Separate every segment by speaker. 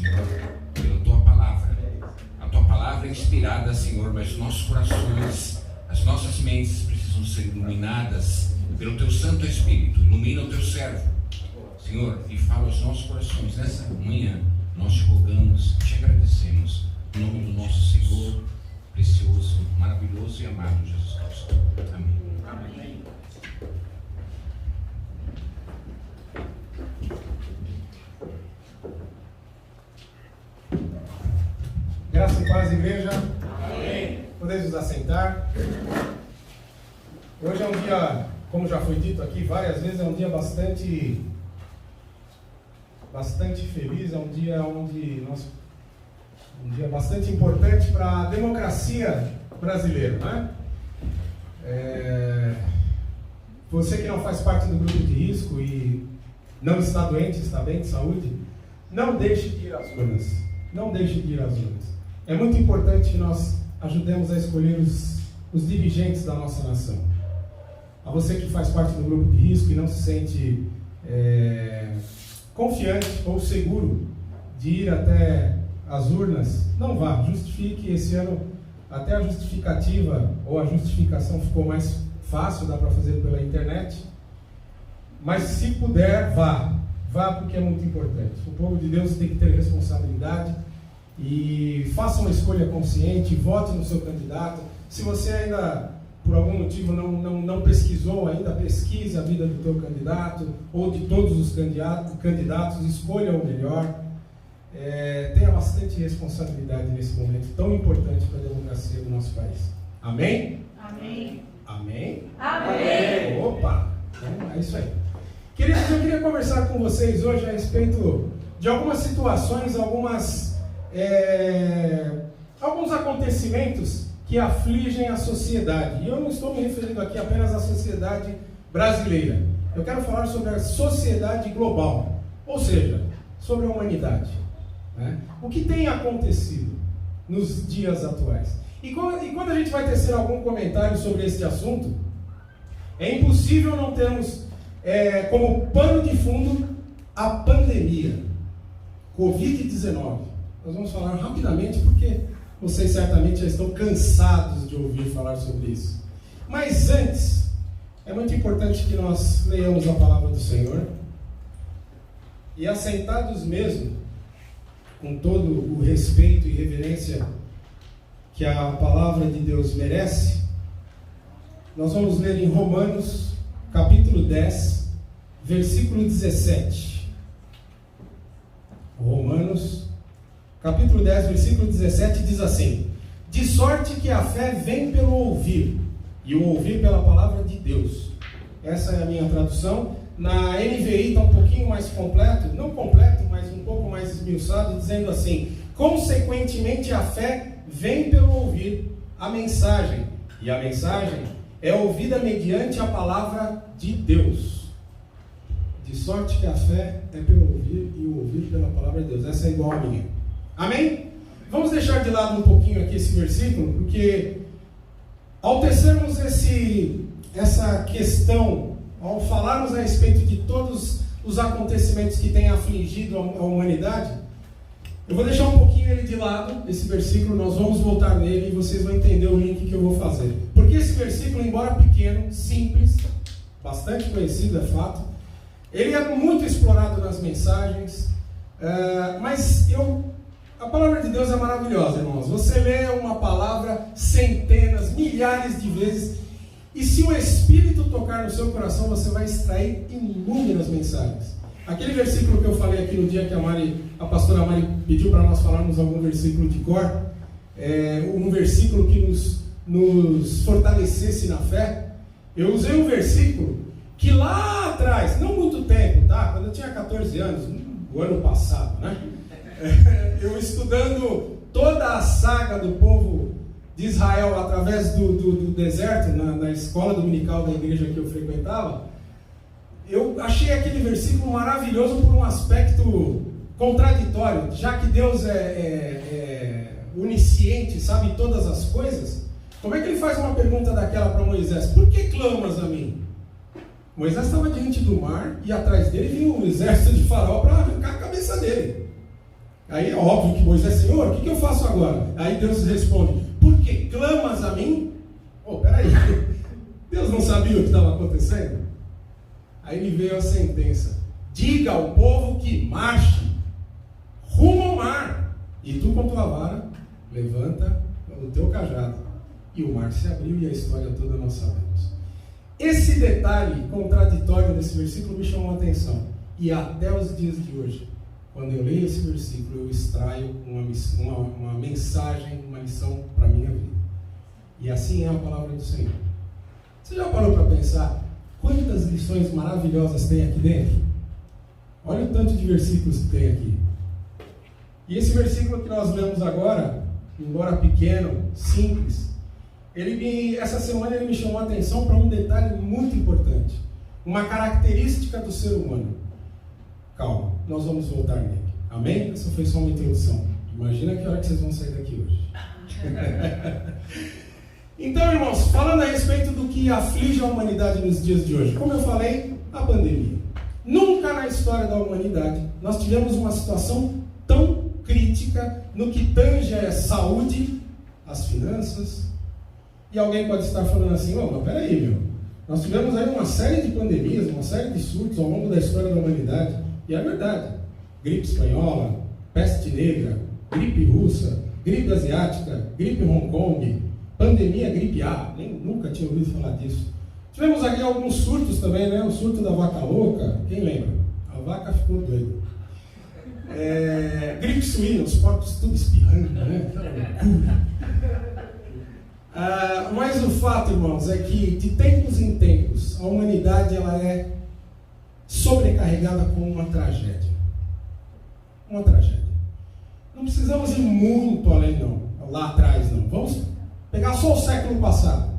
Speaker 1: Senhor, pela Tua Palavra. A Tua Palavra é inspirada, Senhor, mas nossos corações, as nossas mentes precisam ser iluminadas pelo Teu Santo Espírito. Ilumina o Teu servo, Senhor, e fala aos nossos corações. Nessa manhã, nós te rogamos, te agradecemos, em nome do nosso Senhor, precioso, maravilhoso e amado Jesus Cristo. Amém. Amém.
Speaker 2: Graça e paz, igreja.
Speaker 3: Amém.
Speaker 2: Podemos nos assentar. Hoje é um dia, como já foi dito aqui várias vezes, é um dia bastante feliz, é um dia bastante importante para a democracia brasileira, né? Você que não faz parte do grupo de risco e não está doente, está bem de saúde, não deixe de ir às urnas. Não deixe de ir às urnas. É muito importante que nós ajudemos a escolher os dirigentes da nossa nação. A você que faz parte do grupo de risco e não se sente confiante ou seguro de ir até as urnas, não vá, justifique. Esse ano até a justificativa ou a justificação ficou mais fácil, dá para fazer pela internet, mas se puder, vá porque é muito importante. O povo de Deus tem que ter responsabilidade e faça uma escolha consciente, vote no seu candidato. Se você ainda, por algum motivo, não pesquisou ainda, pesquise a vida do teu candidato ou de todos os candidatos, escolha o melhor. Tenha bastante responsabilidade nesse momento tão importante para a democracia do nosso país. Amém?
Speaker 3: Amém.
Speaker 2: Amém?
Speaker 3: Amém.
Speaker 2: Opa! É isso aí. Queridos, eu queria conversar com vocês hoje a respeito de algumas situações, alguns acontecimentos que afligem a sociedade. E eu não estou me referindo aqui apenas à sociedade brasileira. Eu quero falar sobre a sociedade global, ou seja, sobre a humanidade. Né? O que tem acontecido nos dias atuais? E quando a gente vai tecer algum comentário sobre este assunto, é impossível não termos como pano de fundo a pandemia, Covid-19. Nós vamos falar rapidamente porque vocês certamente já estão cansados de ouvir falar sobre isso. Mas antes, é muito importante que nós leiamos a palavra do Senhor e, assentados mesmo, com todo o respeito e reverência que a palavra de Deus merece, nós vamos ler em Romanos, capítulo 10, versículo 17. Romanos, capítulo 10, versículo 17, diz assim: de sorte que a fé vem pelo ouvir, e o ouvir pela palavra de Deus. Essa é a minha tradução. Na NVI está um pouquinho mais completo, não completo, mas um pouco mais esmiuçado, dizendo assim: consequentemente a fé vem pelo ouvir a mensagem, e a mensagem é ouvida mediante a palavra de Deus. De sorte que a fé é pelo ouvir e o ouvir pela palavra de Deus. Essa é igual a minha. Amém? Vamos deixar de lado um pouquinho aqui esse versículo, porque ao tecermos essa questão, ao falarmos a respeito de todos os acontecimentos que têm afligido a humanidade, eu vou deixar um pouquinho ele de lado, esse versículo, nós vamos voltar nele e vocês vão entender o link que eu vou fazer. Porque esse versículo, embora pequeno, simples, bastante conhecido, é fato, ele é muito explorado nas mensagens, mas a palavra de Deus é maravilhosa, irmãos. Você lê uma palavra centenas, milhares de vezes, e se o Espírito tocar no seu coração, você vai extrair inúmeras mensagens. Aquele versículo que eu falei aqui no dia que a pastora Mari pediu para nós falarmos algum versículo de cor, um versículo que nos fortalecesse na fé. Eu usei um versículo que lá atrás, não muito tempo, tá? Quando eu tinha 14 anos, o ano passado, né? Eu estudando toda a saga do povo de Israel através do deserto, na escola dominical da igreja que eu frequentava, eu achei aquele versículo maravilhoso por um aspecto contraditório. Já que Deus é onisciente, sabe todas as coisas, como é que ele faz uma pergunta daquela para Moisés? Por que clamas a mim? Moisés estava diante do mar e atrás dele vinha um exército de Faraó para arrancar a cabeça dele. Aí é óbvio que Moisés, Senhor, o que eu faço agora? Aí Deus responde, por que clamas a mim? Peraí, Deus não sabia o que estava acontecendo? Aí lhe veio a sentença, diga ao povo que marche rumo ao mar, e tu com tua vara levanta o teu cajado. E o mar se abriu e a história toda nós sabemos. Esse detalhe contraditório desse versículo me chamou a atenção. E até os dias de hoje, quando eu leio esse versículo, eu extraio uma mensagem, uma lição para a minha vida. E assim é a palavra do Senhor. Você já parou para pensar quantas lições maravilhosas tem aqui dentro? Olha o tanto de versículos que tem aqui. E esse versículo que nós lemos agora, embora pequeno, simples, essa semana ele me chamou a atenção para um detalhe muito importante. Uma característica do ser humano. Calma, nós vamos voltar nele. Amém? Essa foi só uma introdução. Imagina que hora que vocês vão sair daqui hoje. Então, irmãos, falando a respeito do que aflige a humanidade nos dias de hoje. Como eu falei, a pandemia. Nunca na história da humanidade nós tivemos uma situação tão crítica no que tange a saúde, as finanças. E alguém pode estar falando assim, mas peraí, meu. Nós tivemos aí uma série de pandemias, uma série de surtos ao longo da história da humanidade. E é verdade. Gripe espanhola, peste negra, gripe russa, gripe asiática, gripe Hong Kong, pandemia gripe A. Nunca tinha ouvido falar disso. Tivemos aqui alguns surtos também, né? O surto da vaca louca. Quem lembra? A vaca ficou doida. Gripe suína, os porcos tudo espirrando, né? Mas o fato, irmãos, é que de tempos em tempos a humanidade ela é sobrecarregada com uma tragédia. Uma tragédia. Não precisamos ir muito além, não. Lá atrás, não. Vamos pegar só o século passado.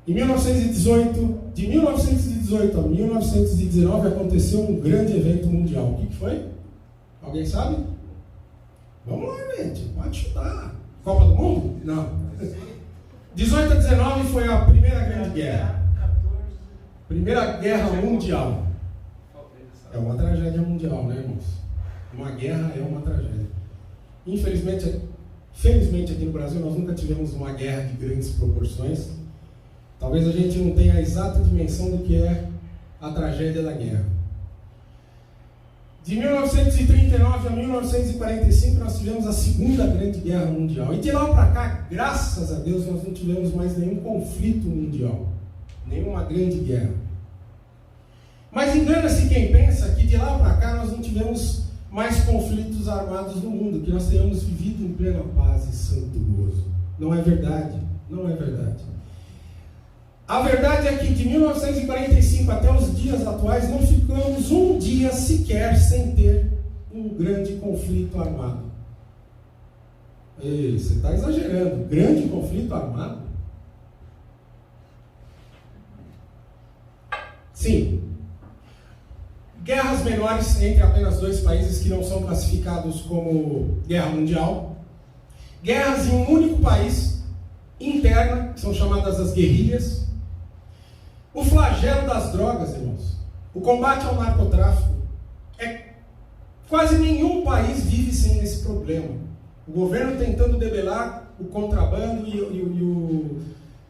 Speaker 2: Em 1918, de 1918 a 1919 aconteceu um grande evento mundial. O que foi? Alguém sabe? Vamos lá, gente. Pode chutar. Copa do Mundo? Não. 18 a 19 foi a primeira grande guerra. Primeira guerra mundial. É uma tragédia mundial, né, irmãos? Uma guerra é uma tragédia. Felizmente aqui no Brasil nós nunca tivemos uma guerra de grandes proporções. Talvez a gente não tenha a exata dimensão do que é a tragédia da guerra. De 1939 a 1945 nós tivemos a Segunda Grande Guerra Mundial. E de lá para cá, graças a Deus, nós não tivemos mais nenhum conflito mundial. Nenhuma grande guerra. Mas engana-se quem pensa que de lá para cá nós não tivemos mais conflitos armados no mundo, que nós tenhamos vivido em plena paz e santo gozo. Não é verdade. Não é verdade. A verdade é que de 1945 até os dias atuais não ficamos um dia sequer sem ter um grande conflito armado. Ei, você está exagerando. Grande conflito armado? Sim. Guerras menores entre apenas dois países que não são classificados como guerra mundial. Guerras em um único país, interna, que são chamadas as guerrilhas. O flagelo das drogas, irmãos. O combate ao narcotráfico. Quase nenhum país vive sem esse problema. O governo tentando debelar o contrabando e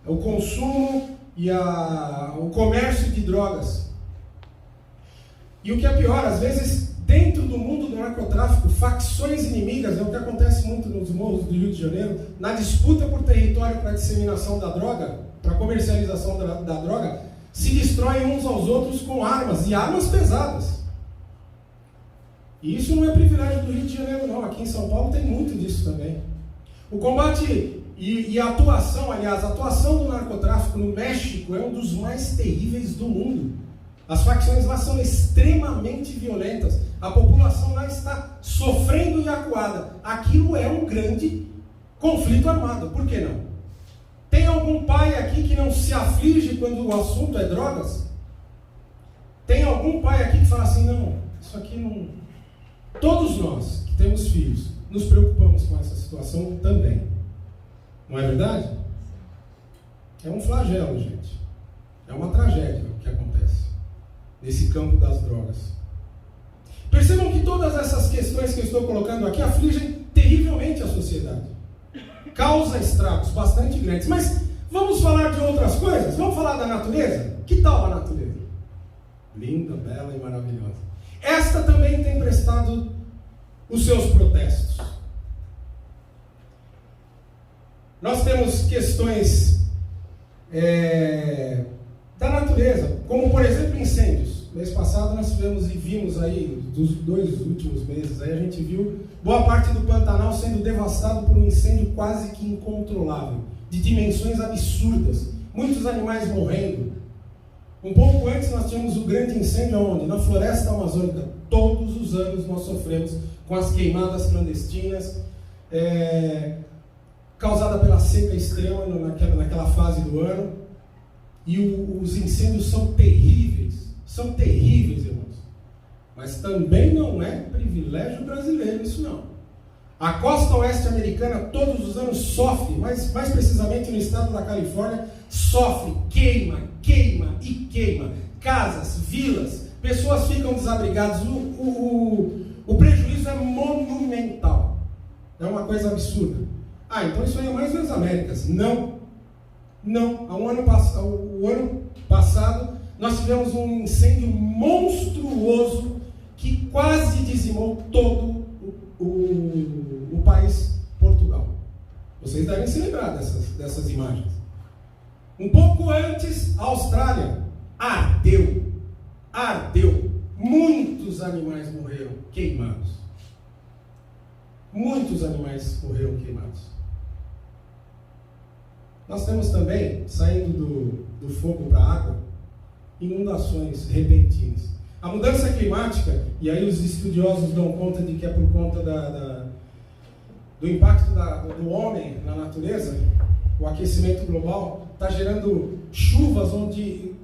Speaker 2: o consumo e o comércio de drogas. E o que é pior, às vezes, dentro do mundo do narcotráfico, facções inimigas, é o que acontece muito nos morros do Rio de Janeiro, na disputa por território para a disseminação da droga, para a comercialização da droga, se destroem uns aos outros com armas, e armas pesadas. E isso não é privilégio do Rio de Janeiro, não. Aqui em São Paulo tem muito disso também. O combate e a atuação, aliás, a atuação do narcotráfico no México é um dos mais terríveis do mundo. As facções lá são extremamente violentas. A população lá está sofrendo e acuada. Aquilo é um grande conflito armado. Por que não? Tem algum pai aqui que não se aflige quando o assunto é drogas? Tem algum pai aqui que fala assim, não, isso aqui não... Todos nós que temos filhos, nos preocupamos com essa situação também. Não é verdade? É um flagelo, gente. É uma tragédia o que acontece nesse campo das drogas. Percebam que todas essas questões que eu estou colocando aqui afligem terrivelmente a sociedade. Causa estragos bastante grandes. Mas vamos falar de outras coisas? Vamos falar da natureza? Que tal a natureza? Linda, bela e maravilhosa. Esta também tem prestado os seus protestos. Nós temos questões da natureza, como por exemplo incêndios. Mês passado nós tivemos e vimos aí, dos 2 últimos meses, aí a gente viu boa parte do Pantanal sendo devastado por um incêndio quase que incontrolável, de dimensões absurdas, muitos animais morrendo. Um pouco antes nós tínhamos o grande incêndio onde? Na floresta amazônica. Todos os anos nós sofremos com as queimadas clandestinas, causada pela seca extrema naquela fase do ano. E os incêndios são terríveis, irmãos. Mas também não é privilégio brasileiro isso não. A costa oeste americana todos os anos sofre, mais precisamente no estado da Califórnia, sofre, queima. Casas, vilas, pessoas ficam desabrigadas. O prejuízo é monumental. É uma coisa absurda. Então isso aí é mais nas Américas. Não. O ano passado nós tivemos um incêndio monstruoso que quase dizimou todo o país Portugal. Vocês devem se lembrar dessas imagens. Um pouco antes, a Austrália ardeu. Muitos animais morreram queimados. Nós temos também, saindo do fogo para a água, inundações repentinas. A mudança climática, e aí os estudiosos dão conta de que é por conta do impacto do homem na natureza, o aquecimento global está gerando chuvas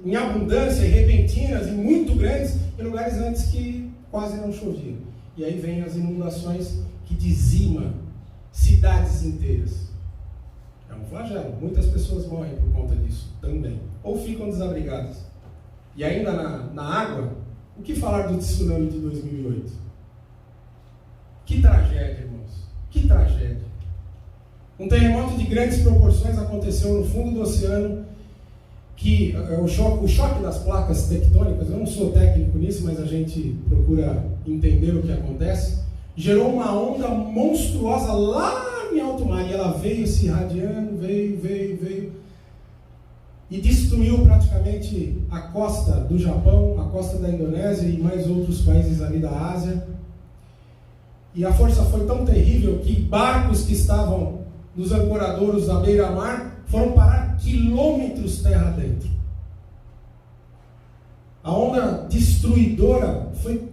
Speaker 2: em abundância e repentinas e muito grandes em lugares antes que quase não chovia. E aí vem as inundações que dizimam cidades inteiras. É um flagelo. Muitas pessoas morrem por conta disso também. Ou ficam desabrigadas. E ainda na água, o que falar do tsunami de 2008? Que tragédia, irmãos. Que tragédia. Um terremoto de grandes proporções aconteceu no fundo do oceano, que o choque das placas tectônicas, eu não sou técnico nisso, mas a gente procura entender o que acontece, gerou uma onda monstruosa lá em alto mar, e ela veio se irradiando, veio, e destruiu praticamente a costa do Japão, a costa da Indonésia e mais outros países ali da Ásia. E a força foi tão terrível que barcos que estavam nos ancoradouros à beira-mar foram parar quilômetros terra dentro. A onda destruidora foi...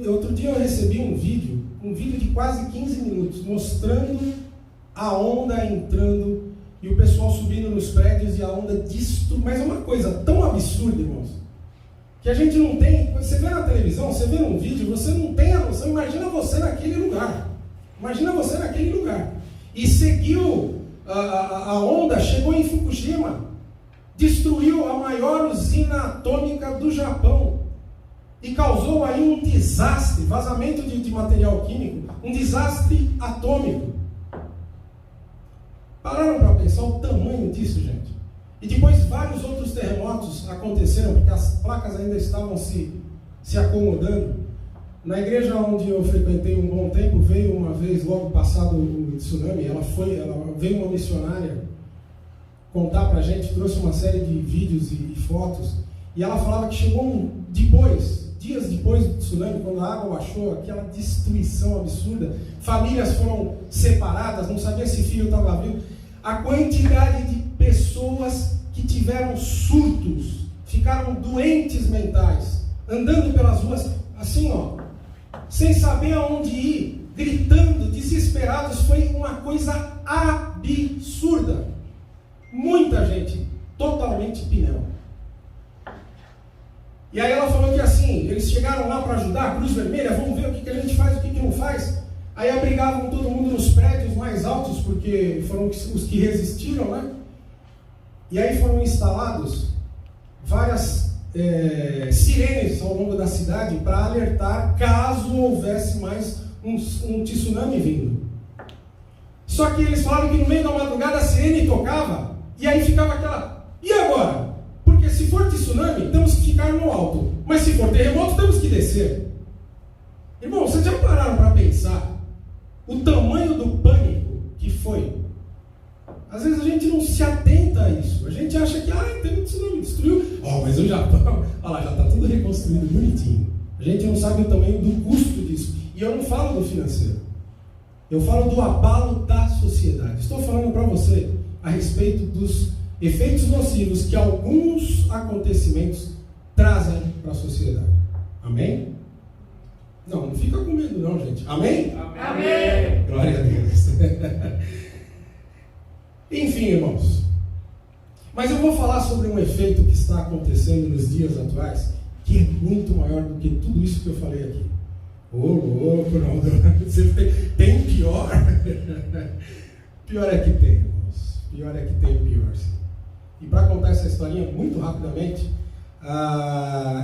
Speaker 2: outro dia eu recebi um vídeo de quase 15 minutos, mostrando a onda entrando e o pessoal subindo nos prédios e a onda destruindo. Mas é uma coisa tão absurda, irmãos, que a gente não tem... Você vê na televisão, você vê num vídeo, você não tem a noção. Imagina você naquele lugar. E seguiu, a onda chegou em Fukushima, destruiu a maior usina atômica do Japão e causou aí um desastre, vazamento de material químico, um desastre atômico. Pararam para pensar o tamanho disso, gente? E depois vários outros terremotos aconteceram, porque as placas ainda estavam se acomodando. Na igreja onde eu frequentei um bom tempo, veio uma vez, logo passado o tsunami, veio uma missionária contar para a gente, trouxe uma série de vídeos e fotos, e ela falava que chegou dias depois do tsunami, quando a água baixou, aquela destruição absurda, famílias foram separadas, não sabia se filho estava vivo, a quantidade de pessoas que tiveram surtos, ficaram doentes mentais, andando pelas ruas, assim sem saber aonde ir, gritando, desesperados, foi uma coisa absurda. Muita gente totalmente pneu. E aí ela falou que assim, eles chegaram lá para ajudar, a Cruz Vermelha, vamos ver o que a gente faz, o que não faz. Aí abrigavam todo mundo nos prédios mais altos, porque foram os que resistiram, né? E aí foram instalados várias sirenes ao longo da cidade para alertar caso houvesse mais um tsunami vindo. Só que eles falaram que no meio da madrugada a sirene tocava e aí ficava aquela, e agora? Porque se for tsunami, temos que ficar no alto, mas se for terremoto, temos que descer. Irmão, vocês já pararam para pensar o tamanho do pânico que foi? Às vezes a gente não se atenta a isso. A gente acha que, teve um tsunami, destruiu. Mas o Japão, olha lá, já está tudo reconstruído bonitinho. A gente não sabe o tamanho do custo disso. E eu não falo do financeiro. Eu falo do abalo da sociedade. Estou falando para você a respeito dos efeitos nocivos que alguns acontecimentos trazem para a sociedade. Amém? Não fica com medo não, gente. Amém?
Speaker 3: Amém.
Speaker 2: Glória a Deus. Enfim, irmãos. Mas eu vou falar sobre um efeito que está acontecendo nos dias atuais, que é muito maior do que tudo isso que eu falei aqui. Louco, não. Tem pior? Pior é que tem, irmãos. Pior é que tem pior, sim. E para contar essa historinha muito rapidamente,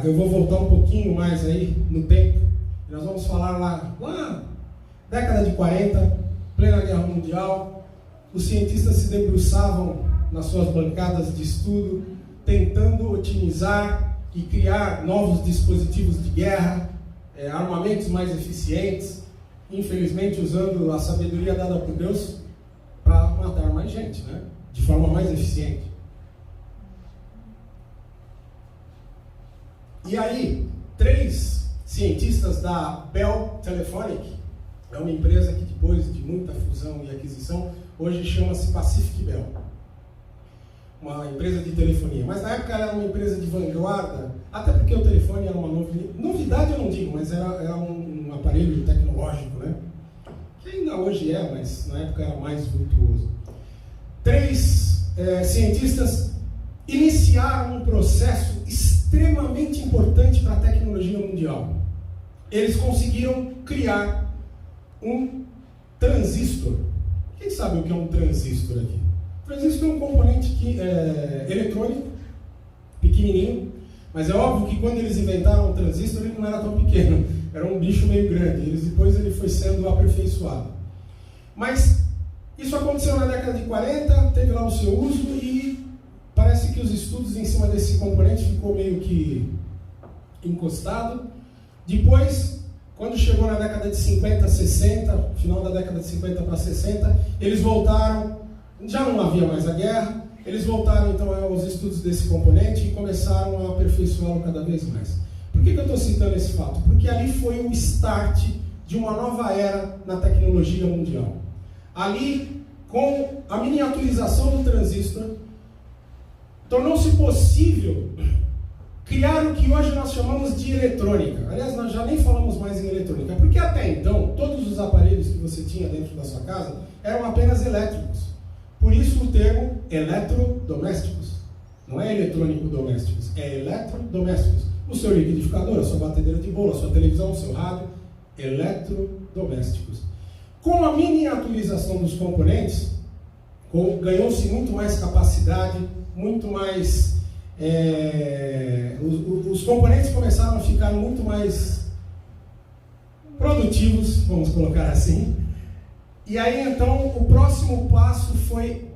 Speaker 2: eu vou voltar um pouquinho mais aí no tempo. Nós vamos falar lá, década de 40, plena guerra mundial, os cientistas se debruçavam nas suas bancadas de estudo, tentando otimizar e criar novos dispositivos de guerra, armamentos mais eficientes, infelizmente usando a sabedoria dada por Deus para matar mais gente, né? De forma mais eficiente. E aí, 3 cientistas da Bell Telephonic, é uma empresa que depois de muita fusão e aquisição, hoje chama-se Pacific Bell, uma empresa de telefonia, mas na época era uma empresa de vanguarda, até porque o telefone era uma novidade, eu não digo, mas era um aparelho tecnológico, né? Que ainda hoje é, mas na época era mais virtuoso. 3 cientistas iniciaram um processo extremamente importante para a tecnologia mundial. Eles conseguiram criar um transistor. Quem sabe o que é um transistor aqui? O transistor é um componente eletrônico, pequenininho, mas é óbvio que quando eles inventaram o transistor ele não era tão pequeno, era um bicho meio grande, depois ele foi sendo aperfeiçoado. Mas isso aconteceu na década de 40, teve lá o seu uso e parece que os estudos em cima desse componente ficou meio que encostado. Depois, quando chegou na década de 50, 60, final da década de 50 para 60, eles voltaram, já não havia mais a guerra, eles voltaram então aos estudos desse componente e começaram a aperfeiçoá-lo cada vez mais. Por que eu estou citando esse fato? Porque ali foi o start de uma nova era na tecnologia mundial. Ali, com a miniaturização do transistor, tornou-se possível criar o que hoje nós chamamos de eletrônica. Aliás, nós já nem falamos mais em eletrônica, porque até então, todos os aparelhos que você tinha dentro da sua casa eram apenas elétricos. Por isso o termo eletrodomésticos. Não é eletrônico domésticos, é eletrodomésticos. O seu liquidificador, a sua batedeira de bolo, a sua televisão, o seu rádio, eletrodomésticos. Com a miniaturização dos componentes, ganhou-se muito mais capacidade, muito mais... os componentes começaram a ficar muito mais produtivos, vamos colocar assim. E aí então o próximo passo foi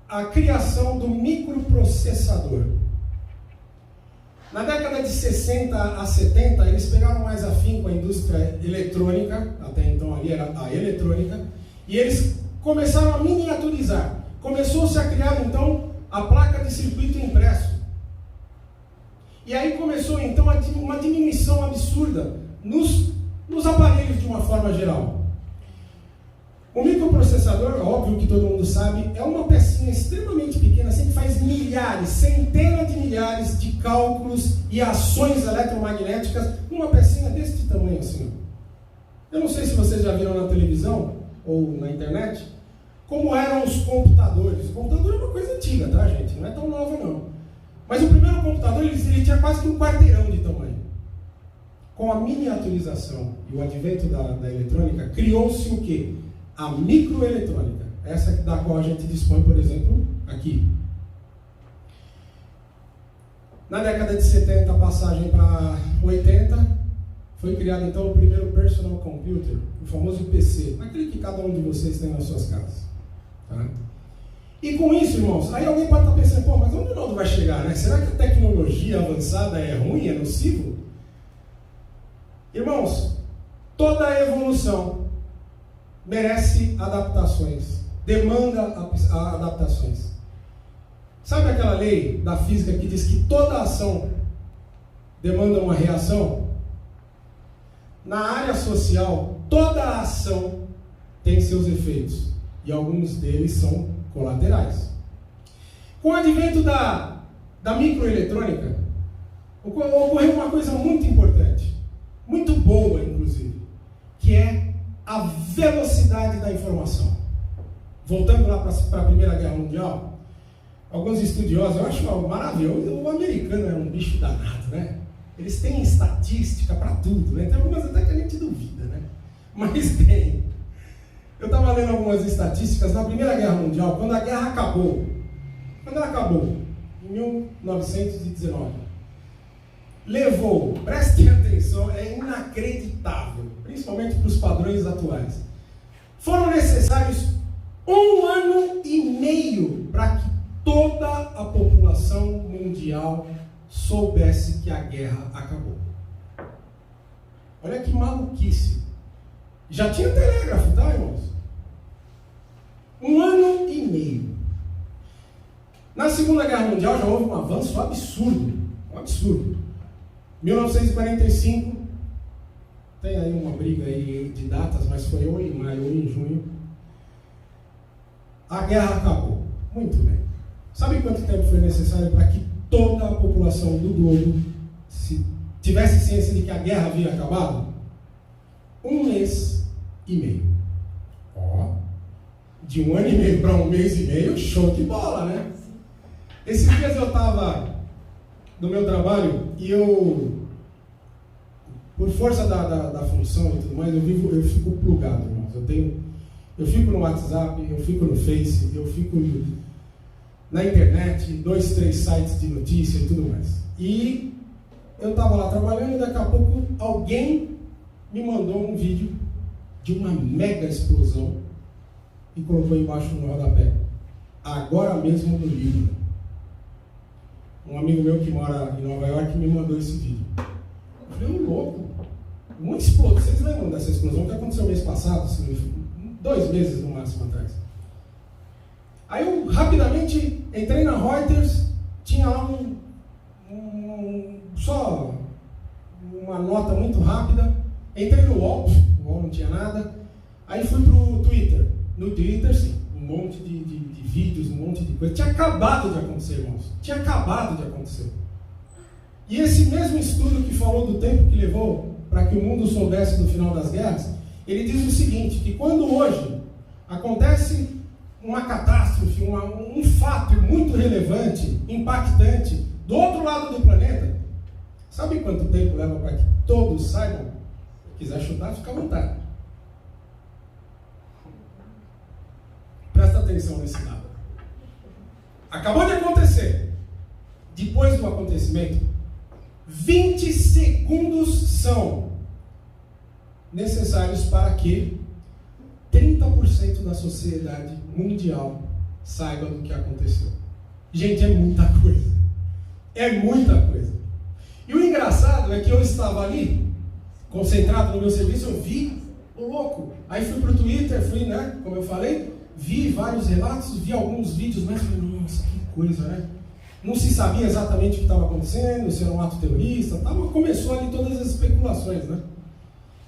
Speaker 2: a criação do microprocessador. Na década de 60 a 70, eles pegaram mais afim com a indústria eletrônica, até então ali era a eletrônica, e eles começaram a miniaturizar. Começou-se a criar então a placa de circuito impresso. E aí começou então uma diminuição absurda nos aparelhos de uma forma geral. O microprocessador, óbvio que todo mundo sabe, é uma pecinha extremamente pequena, assim, que faz milhares, centenas de milhares de cálculos e ações eletromagnéticas numa pecinha desse tamanho assim. Eu não sei se vocês já viram na televisão ou na internet como eram os computadores. O computador é uma coisa antiga, tá, gente? Não é tão nova, não. Mas o primeiro computador, ele tinha quase que um quarteirão de tamanho. Com a miniaturização e o advento da eletrônica, criou-se o quê? A microeletrônica. Essa da qual a gente dispõe, por exemplo, aqui. Na década de 70, a passagem para 80, foi criado então o primeiro personal computer, o famoso PC, aquele que cada um de vocês tem nas suas casas. Tá? E com isso, irmãos, aí alguém pode estar pensando, pô, mas onde o Ronaldo vai chegar, né? Será que a tecnologia avançada é ruim, é nocivo? Irmãos, toda evolução merece adaptações, demanda adaptações. Sabe aquela lei da física que diz que toda ação demanda uma reação? Na área social, toda ação tem seus efeitos, e alguns deles são colaterais. Com o advento da microeletrônica, ocorreu uma coisa muito importante, muito boa inclusive, que é a velocidade da informação. Voltando lá para a Primeira Guerra Mundial, alguns estudiosos, eu acho maravilhoso, o americano é um bicho danado, né? Eles têm estatística para tudo, né? Tem algumas até que a gente duvida, né? Mas tem. Eu estava lendo algumas estatísticas na Primeira Guerra Mundial, quando a guerra acabou. Quando ela acabou, em 1919, levou, prestem atenção, é inacreditável, principalmente para os padrões atuais. Foram necessários 1 ano e meio para que toda a população mundial soubesse que a guerra acabou. Olha que maluquice. Já tinha telégrafo, tá, irmãos? 1 ano e meio. Na Segunda Guerra Mundial já houve um avanço absurdo. Um absurdo. 1945, tem aí uma briga aí de datas, mas foi ou em maio ou em junho. A guerra acabou. Muito bem. Sabe quanto tempo foi necessário para que toda a população do globo tivesse ciência de que a guerra havia acabado? 1 mês e meio. Ó, de 1 ano e meio para 1 mês e meio, show de bola, né? Esses dias eu estava no meu trabalho e eu, por força da função e tudo mais, eu fico plugado, irmãos. Eu fico no WhatsApp, eu fico no Face, eu fico na internet, 2, 3 sites de notícia e tudo mais. E eu estava lá trabalhando e daqui a pouco alguém me mandou um vídeo de uma mega explosão e colocou embaixo no rodapé. Agora mesmo no Líbano. Um amigo meu que mora em Nova York me mandou esse vídeo. Eu falei, louco. Uma explosão. Vocês lembram dessa explosão que aconteceu mês passado? 2 meses no máximo atrás. Aí eu rapidamente entrei na Reuters, tinha lá só uma nota muito rápida. Entrei no UOL, o UOL não tinha nada. Aí fui pro Twitter. No Twitter, sim, um monte de vídeos, um monte de coisa. Tinha acabado de acontecer, irmãos. Tinha acabado de acontecer. E esse mesmo estudo que falou do tempo que levou para que o mundo soubesse do final das guerras, ele diz o seguinte, que quando hoje acontece uma catástrofe, um fato muito relevante, impactante, do outro lado do planeta, sabe quanto tempo leva para que todos saibam? Se quiser chutar, fica à vontade. Presta atenção nesse dado. Acabou de acontecer. Depois do acontecimento, 20 segundos são necessários para que 30% da sociedade mundial saiba do que aconteceu. Gente, é muita coisa. É muita coisa. E o engraçado é que eu estava ali, concentrado no meu serviço, eu vi o louco. Aí fui pro Twitter, né, como eu falei, vi vários relatos, vi alguns vídeos, mas falei, nossa, que coisa, né? Não se sabia exatamente o que estava acontecendo, se era um ato terrorista, começou ali todas as especulações, né?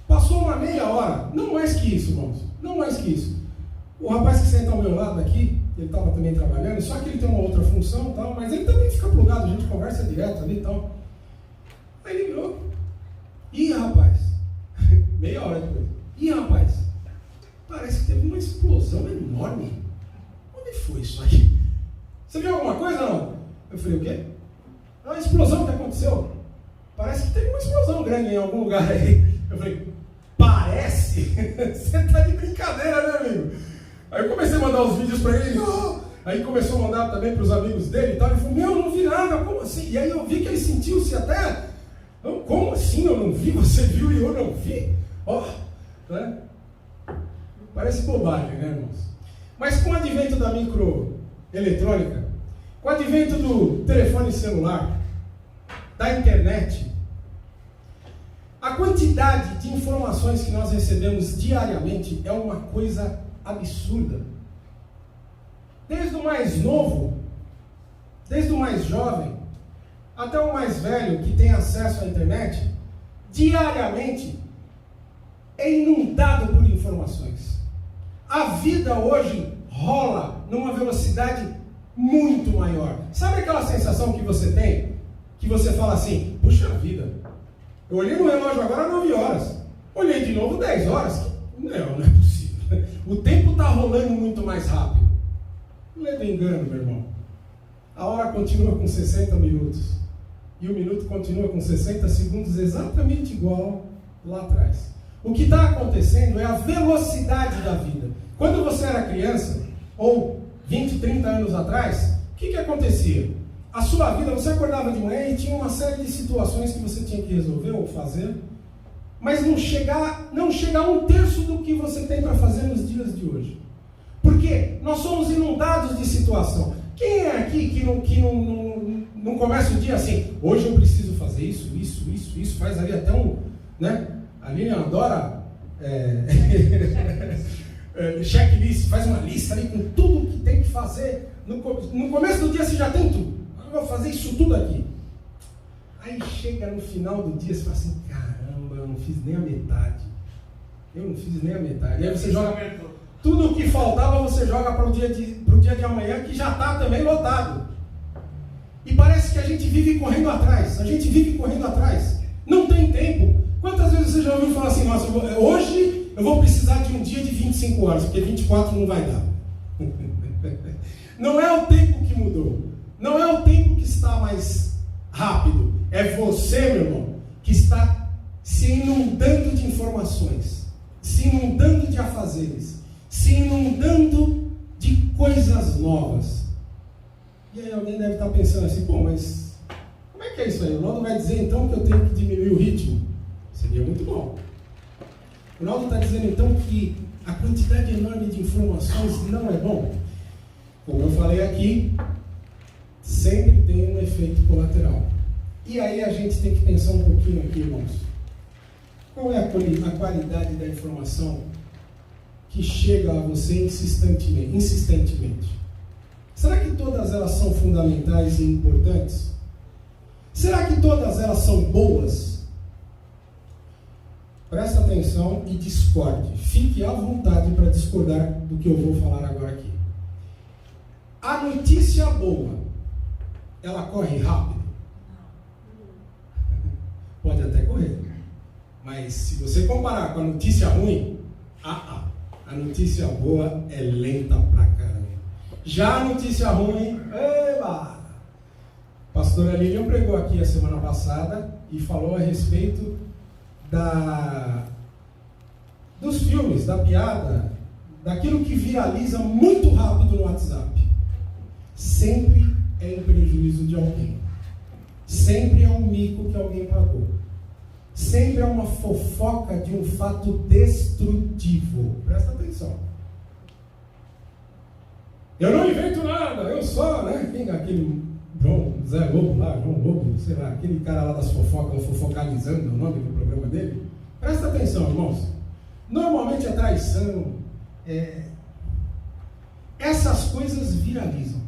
Speaker 2: Passou uma meia hora, não mais que isso, irmãos, não mais que isso. O rapaz que senta ao meu lado aqui, ele estava também trabalhando, só que ele tem uma outra função e tal, mas ele também fica plugado, a gente conversa direto ali e tal. Aí ele virou, ih, rapaz, meia hora depois, ih, rapaz, parece que teve uma explosão enorme. Onde foi isso aí? Você viu alguma coisa ou não? Eu falei, o quê? É uma explosão que aconteceu. Parece que teve uma explosão grande em algum lugar aí. Eu falei, parece? Você tá de brincadeira, né, amigo? Aí eu comecei a mandar os vídeos pra ele. Aí começou a mandar também para os amigos dele e tal. Ele falou, meu, eu não vi nada, como assim? E aí eu vi que ele sentiu-se até, como assim eu não vi? Você viu e eu não vi? Ó, né? Parece bobagem, né, irmãos? Mas com o advento da microeletrônica, com o advento do telefone celular, da internet, a quantidade de informações que nós recebemos diariamente é uma coisa absurda. Desde o mais novo, desde o mais jovem, até o mais velho que tem acesso à internet, diariamente é inundado por informações. A vida hoje rola numa velocidade muito maior. Sabe aquela sensação que você tem? Que você fala assim, puxa vida, eu olhei no relógio agora 9 horas, olhei de novo 10 horas. Não é possível. O tempo está rolando muito mais rápido. Não leve engano, meu irmão. A hora continua com 60 minutos. E o minuto continua com 60 segundos, exatamente igual lá atrás. O que está acontecendo é a velocidade da vida. Quando você era criança, ou 20, 30 anos atrás, o que acontecia? A sua vida, você acordava de manhã e tinha uma série de situações que você tinha que resolver ou fazer, mas não chega a 1/3 do que você tem para fazer nos dias de hoje. Porque nós somos inundados de situação. Quem é aqui que não começa o dia assim, hoje eu preciso fazer isso, faz ali até um, né? A Lilian adora checklist, faz uma lista ali com tudo que tem que fazer. No começo do dia você já tem tudo. Eu vou fazer isso tudo aqui. Aí chega no final do dia, você fala assim, caramba, eu não fiz nem a metade. Aí você joga tudo o que faltava, você joga para o dia de amanhã, que já está também lotado. E parece que a gente vive correndo atrás. Não tem tempo. Quantas vezes você já ouviu falar assim, nossa, hoje eu vou precisar de um dia de 25 horas, porque 24 não vai dar. Não é o tempo que mudou. Não é o tempo que está mais rápido. É você, meu irmão, que está se inundando de informações, se inundando de afazeres, se inundando de coisas novas. E aí alguém deve estar pensando assim, pô, mas como é que é isso aí? O Ronaldo vai dizer então que eu tenho que diminuir o ritmo? Seria muito bom. O Ronaldo está dizendo então que a quantidade enorme de informações não é bom. Como eu falei aqui, sempre tem um efeito colateral. E aí a gente tem que pensar um pouquinho aqui, irmãos. Qual é a qualidade da informação que chega a você insistentemente? Será que todas elas são fundamentais e importantes? Será que todas elas são boas? Presta atenção e discorde. Fique à vontade para discordar do que eu vou falar agora aqui. A notícia boa, ela corre rápido? Pode até correr. Mas se você comparar com a notícia ruim, a notícia boa é lenta pra caramba. Já a notícia ruim, eba! A pastora Lilian pregou aqui a semana passada e falou a respeito dos filmes, da piada, daquilo que viraliza muito rápido no WhatsApp. Sempre é em prejuízo de alguém. Sempre é um mico que alguém pagou. Sempre é uma fofoca de um fato destrutivo. Presta atenção. Eu não invento nada, eu só, né? Quem é aquele Zé Lobo lá, João Lobo, sei lá, aquele cara lá das fofocas, fofocalizando, o nome do programa dele. Presta atenção, irmãos. Normalmente é traição. Essas coisas viralizam.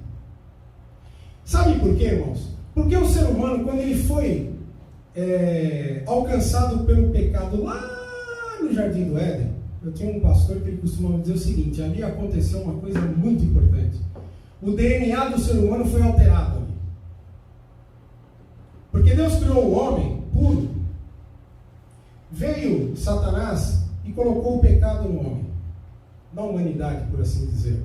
Speaker 2: Sabe por quê, irmãos? Porque o ser humano, quando ele foi alcançado pelo pecado lá no Jardim do Éden, eu tinha um pastor que ele costumava dizer o seguinte: ali aconteceu uma coisa muito importante. O DNA do ser humano foi alterado ali. Porque Deus criou o homem puro. Veio Satanás e colocou o pecado no homem, na humanidade, por assim dizer.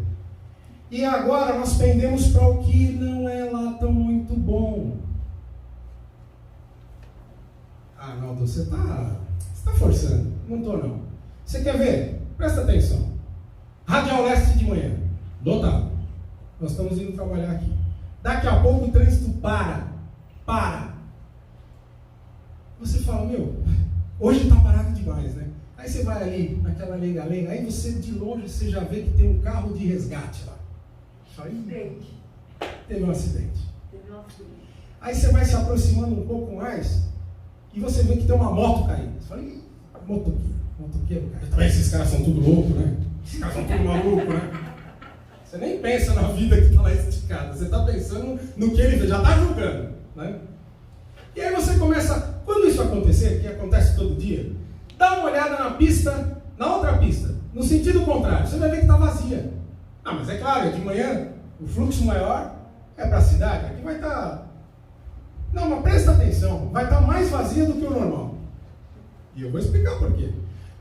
Speaker 2: E agora nós pendemos para o que não é lá tão muito bom. Ah, Naldo, você está forçando. Não estou, não. Você quer ver? Presta atenção. Radial Leste de manhã, lotado. Nós estamos indo trabalhar aqui. Daqui a pouco o trânsito para. Você fala, meu, hoje está parado demais, né? Aí você vai ali, naquela lenga-lenga, aí você de longe você já vê que tem um carro de resgate lá. Aí, teve um acidente. Aí você vai se aproximando um pouco mais e você vê que tem uma moto caindo. Você fala, motoqueiro, cara. Também esses caras são tudo loucos, né? Esses caras são tudo malucos, né? Você nem pensa na vida que está lá esticada. Você está pensando no que ele fez, já está julgando, né? E aí você começa, quando isso acontecer, que acontece todo dia, dá uma olhada na pista, na outra pista, no sentido contrário, você vai ver que está vazia. Ah, mas é claro, de manhã o fluxo maior é para a cidade, aqui vai estar... Não, mas presta atenção, vai estar mais vazia do que o normal. E eu vou explicar por quê.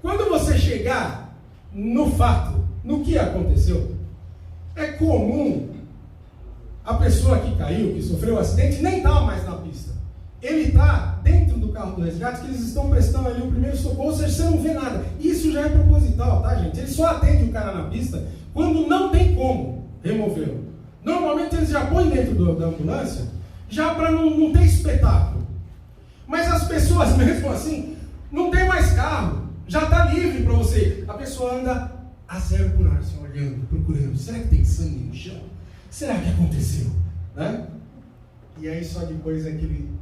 Speaker 2: Quando você chegar no fato, no que aconteceu, é comum a pessoa que caiu, que sofreu o acidente, nem está mais na pista. Ele está dentro do carro do resgate, que eles estão prestando ali o primeiro socorro, ou seja, você não vê nada. Isso já é proposital, tá, gente? Ele só atende o cara na pista quando não tem como removê-lo. Normalmente eles já põem dentro da ambulância, já para não ter espetáculo. Mas as pessoas, mesmo assim, não tem mais carro, já está livre para você. A pessoa anda a 0 por hora, assim, olhando, procurando. Será que tem sangue no chão? Será que aconteceu? Né? E aí só depois é que ele...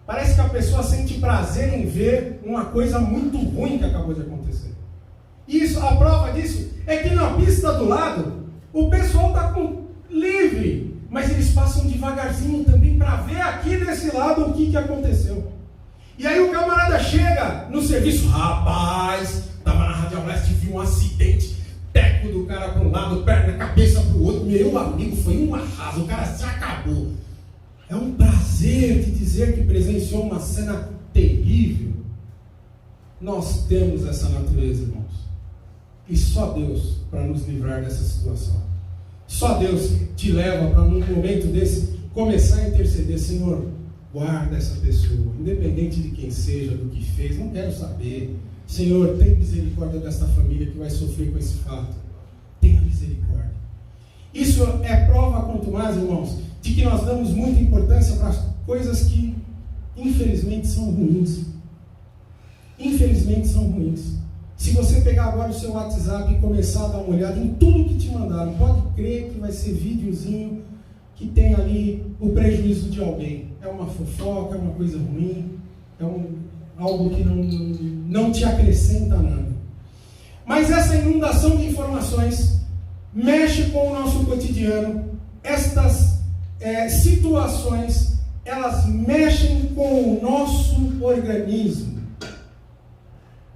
Speaker 2: Parece que a pessoa sente prazer em ver uma coisa muito ruim que acabou de acontecer. Isso, a prova disso é que na pista do lado, o pessoal está livre, mas eles passam devagarzinho também para ver aqui desse lado o que aconteceu. E aí o camarada chega no serviço, rapaz, estava na Radial Leste, viu um acidente, teco do cara para um lado, perna, cabeça para o outro, meu amigo, foi um arraso, o cara se acabou. É um prazer te dizer que presenciou uma cena terrível. Nós temos essa natureza, irmãos. E só Deus para nos livrar dessa situação. Só Deus te leva para num momento desse começar a interceder. Senhor, guarda essa pessoa, independente de quem seja, do que fez, não quero saber. Senhor, tenha misericórdia desta família que vai sofrer com esse fato. Tenha misericórdia. Isso é prova quanto mais, irmãos, de que nós damos muita importância para coisas que infelizmente são ruins. Infelizmente são ruins. Se você pegar agora o seu WhatsApp e começar a dar uma olhada em tudo que te mandaram, pode crer que vai ser videozinho que tem ali o prejuízo de alguém. É uma fofoca, é uma coisa ruim, é algo que não te acrescenta nada. Mas essa inundação de informações mexe com o nosso cotidiano. Estas situações, elas mexem com o nosso organismo.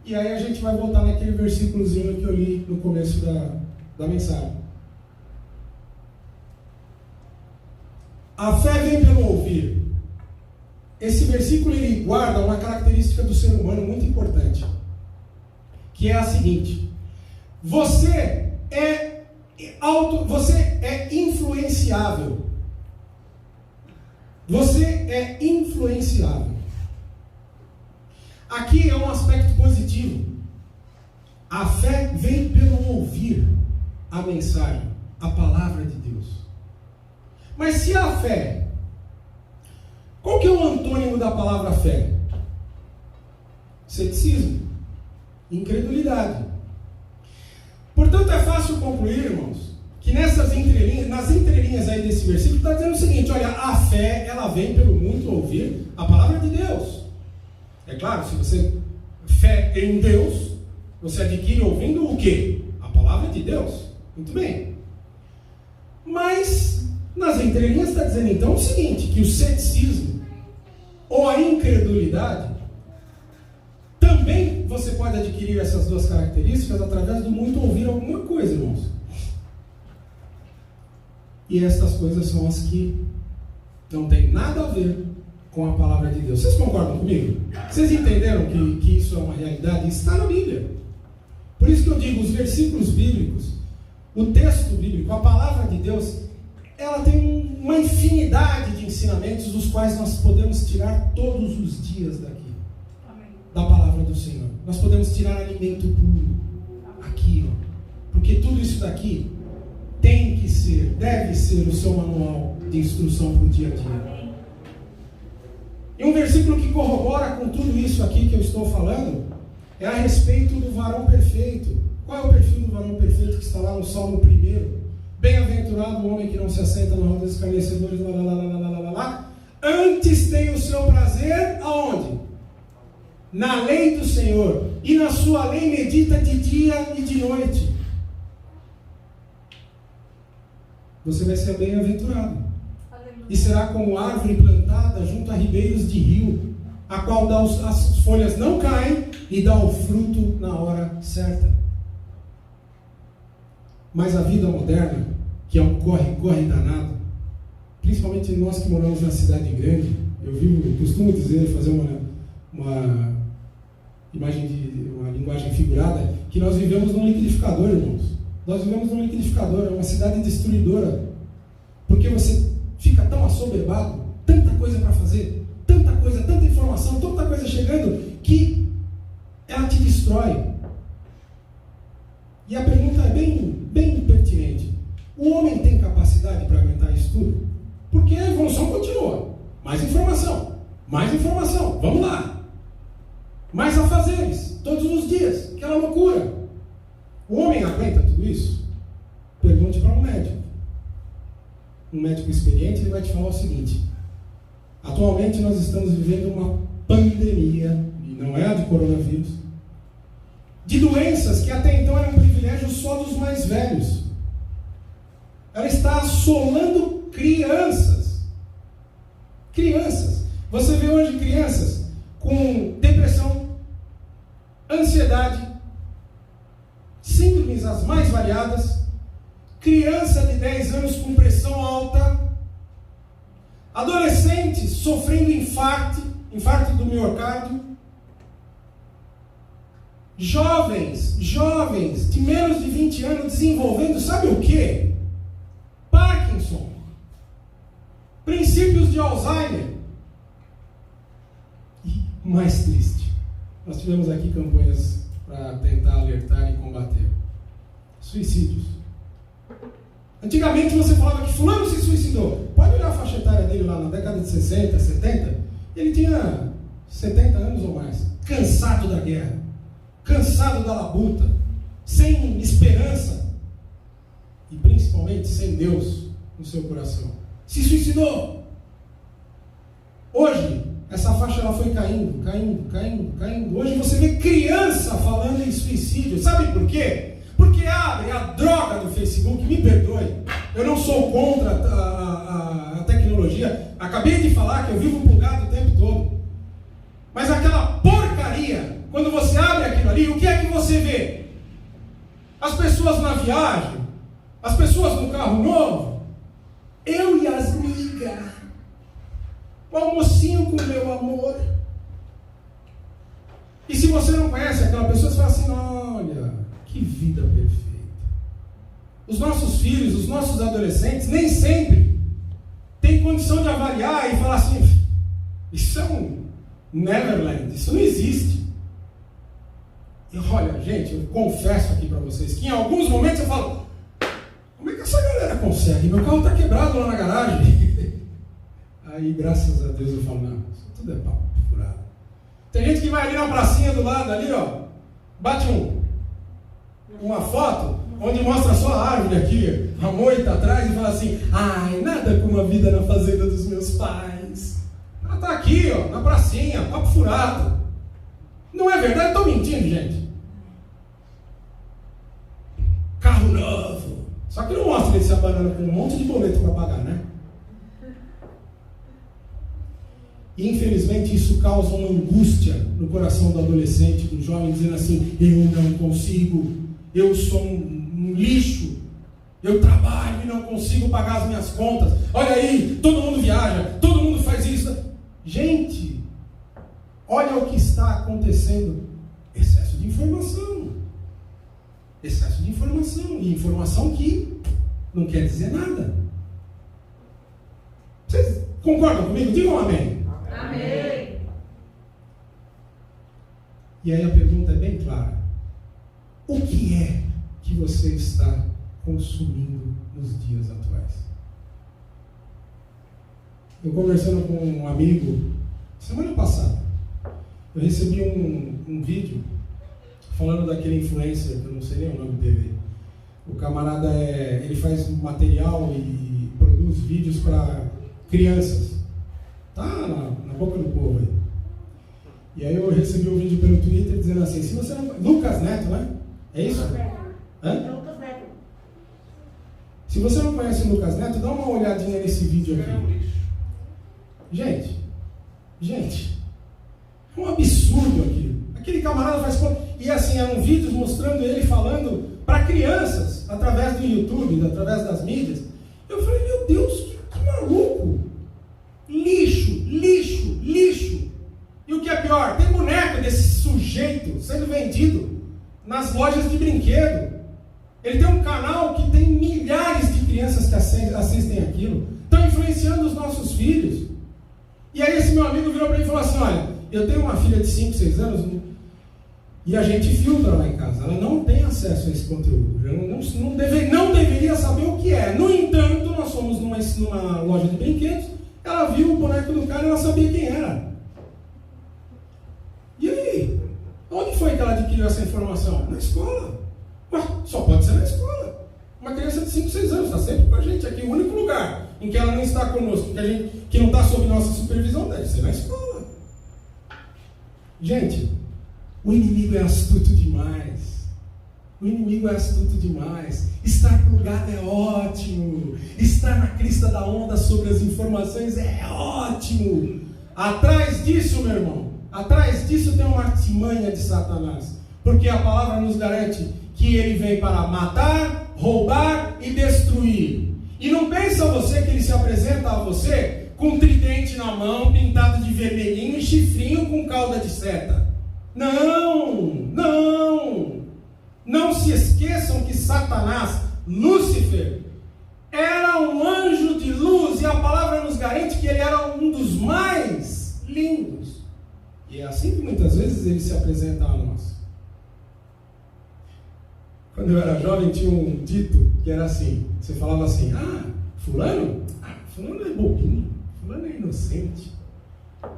Speaker 2: E aí a gente vai voltar naquele versículozinho que eu li no começo da mensagem. A fé vem pelo ouvir. Esse versículo ele guarda uma característica do ser humano muito importante, que é a seguinte: você é influenciável. Você é influenciável. Aqui é um aspecto positivo. A fé vem pelo ouvir a mensagem, a palavra de Deus. Mas se a fé... Qual que é o antônimo da palavra fé? Ceticismo. Incredulidade. Portanto, é fácil concluir, irmãos, que nas entrelinhas aí desse versículo está dizendo o seguinte: olha, a fé, ela vem pelo muito ouvir a palavra de Deus. É claro, se você fé em Deus, você adquire ouvindo o quê? A palavra de Deus. Muito bem. Mas nas entrelinhas está dizendo então o seguinte, que o ceticismo ou a incredulidade, também você pode adquirir essas duas características através do muito ouvir alguma coisa, irmãos. E estas coisas são as que não têm nada a ver com a palavra de Deus. Vocês concordam comigo? Vocês entenderam que isso é uma realidade? Isso está na Bíblia. Por isso que eu digo, os versículos bíblicos, o texto bíblico, a palavra de Deus, ela tem uma infinidade de ensinamentos, os quais nós podemos tirar todos os dias daqui. Amém. Da palavra do Senhor. Nós podemos tirar alimento puro aqui, ó, porque tudo isso daqui tem que deve ser o seu manual de instrução para o dia a dia. E um versículo que corrobora com tudo isso aqui que eu estou falando é a respeito do varão perfeito. Qual é o perfil do varão perfeito que está lá no Salmo 1? Bem-aventurado o homem que não se assenta na roda dos escarnecedores, antes tem o seu prazer aonde? Na lei do Senhor, e na sua lei medita de dia e de noite. Você vai ser bem-aventurado. E será como árvore plantada junto a ribeiros de rio, a qual as folhas não caem e dá o fruto na hora certa. Mas a vida moderna, que é um corre danado, principalmente nós que moramos na cidade grande, eu costumo dizer, fazer uma linguagem figurada, que nós vivemos num liquidificador, irmãos. Nós vivemos num liquidificador, é uma cidade destruidora. Porque você fica tão assoberbado, tanta coisa para fazer, tanta coisa, tanta informação, tanta coisa chegando, que ela te destrói. E a pergunta é bem pertinente. O homem tem capacidade para aguentar isso tudo? Porque a evolução continua. Mais informação, vamos lá. Mais afazeres, todos os dias, aquela loucura. O homem aguenta tudo isso? Pergunte para um médico. Um médico experiente, ele vai te falar o seguinte: atualmente nós estamos vivendo uma pandemia, e não é a de coronavírus, de doenças que até então eram um privilégio só dos mais velhos. Ela está assolando crianças. Você vê hoje crianças com depressão, ansiedade, síndromes as mais variadas, criança de 10 anos com pressão alta, adolescentes sofrendo infarto do miocárdio, jovens de menos de 20 anos desenvolvendo, sabe o que? Parkinson, princípios de Alzheimer. E mais triste, nós tivemos aqui campanhas para tentar alertar e combater suicídios. Antigamente você falava que fulano se suicidou. Pode olhar a faixa etária dele lá na década de 60, 70. Ele tinha 70 anos ou mais. Cansado da guerra. Cansado da labuta. Sem esperança. E principalmente sem Deus no seu coração. Se suicidou. Hoje, essa faixa ela foi caindo. Hoje você vê criança falando em suicídio. Sabe por quê? Porque abre a droga do Facebook, me perdoe, eu não sou contra a tecnologia, acabei de falar que eu vivo plugado o tempo todo, mas aquela porcaria, quando você abre aquilo ali, o que é que você vê? As pessoas na viagem, as pessoas no carro novo, eu e as migas, o almocinho com meu amor. E se você não conhece aquela pessoa, você fala assim: olha, que vida perfeita. Os nossos filhos, os nossos adolescentes, nem sempre têm condição de avaliar e falar assim: isso é um Neverland, isso não existe. E olha, gente, eu confesso aqui para vocês que em alguns momentos eu falo: como é que essa galera consegue? Meu carro está quebrado lá na garagem. Aí, graças a Deus, eu falo: não, isso tudo é papo furado. Tem gente que vai ali na pracinha do lado, ali, ó, bate uma foto onde mostra só a árvore aqui, a moita atrás, e fala assim: ai, nada como a vida na fazenda dos meus pais. Ela está aqui, ó, na pracinha, papo furado. Não é verdade? Estou mentindo, gente. Carro novo. Só que não mostra ele se abanando com um monte de boleto para pagar, né? E infelizmente isso causa uma angústia no coração do adolescente, do jovem, dizendo assim: eu não consigo, eu sou um lixo, eu trabalho e não consigo pagar as minhas contas. Olha aí, todo mundo viaja, todo mundo faz isso. Gente, olha o que está acontecendo. Excesso de informação. Excesso de informação. E informação que não quer dizer nada. Vocês concordam comigo? Digam amém.
Speaker 3: Amém.
Speaker 2: E aí a pergunta é bem clara: o que é que você está consumindo nos dias atuais. Eu conversando com um amigo, semana passada, eu recebi um vídeo falando daquele influencer, que eu não sei nem o nome dele. O camarada ele faz material e produz vídeos para crianças. Tá na boca do povo aí. E aí eu recebi um vídeo pelo Twitter dizendo assim, se você não... Lucas Neto, né? É isso? Hã?
Speaker 3: Lucas Neto.
Speaker 2: Se você não conhece o Lucas Neto, dá uma olhadinha nesse vídeo aqui. Gente, é um absurdo aquilo. Aquele camarada faz... E assim, eram vídeos mostrando ele falando para crianças, através do YouTube, através das mídias. Eu falei, meu Deus, que maluco! Lixo. E o que é pior, tem boneco desse sujeito sendo vendido nas lojas de brinquedo. Ele tem um canal que tem milhares de crianças que assistem aquilo. Estão influenciando os nossos filhos. E aí esse meu amigo virou para mim e falou assim, olha, eu tenho uma filha de 5, 6 anos e a gente filtra lá em casa. Ela não tem acesso a esse conteúdo. Não deveria saber o que é. No entanto, nós fomos numa loja de brinquedos, ela viu o boneco do cara e ela sabia quem era. E aí? Onde foi que ela adquiriu essa informação? Na escola. Ué, só pode ser na escola. Uma criança de 5, 6 anos está sempre com a gente aqui. O único lugar em que ela não está conosco, que não está sob nossa supervisão, deve ser na escola. Gente, o inimigo é astuto demais. Estar plugado é ótimo. Estar na crista da onda sobre as informações é ótimo. Atrás disso, meu irmão, tem uma artimanha de Satanás. Porque a palavra nos garante que ele vem para matar, roubar e destruir. E não pensa você que ele se apresenta a você com um tridente na mão, pintado de vermelhinho e chifrinho com cauda de seta. Não se esqueçam que Satanás, Lúcifer, era um anjo de luz, e a palavra nos garante que ele era um dos mais lindos. E é assim que muitas vezes ele se apresenta a nós. Quando eu era jovem tinha um dito que era assim, você falava assim, fulano é bobinho, fulano é inocente.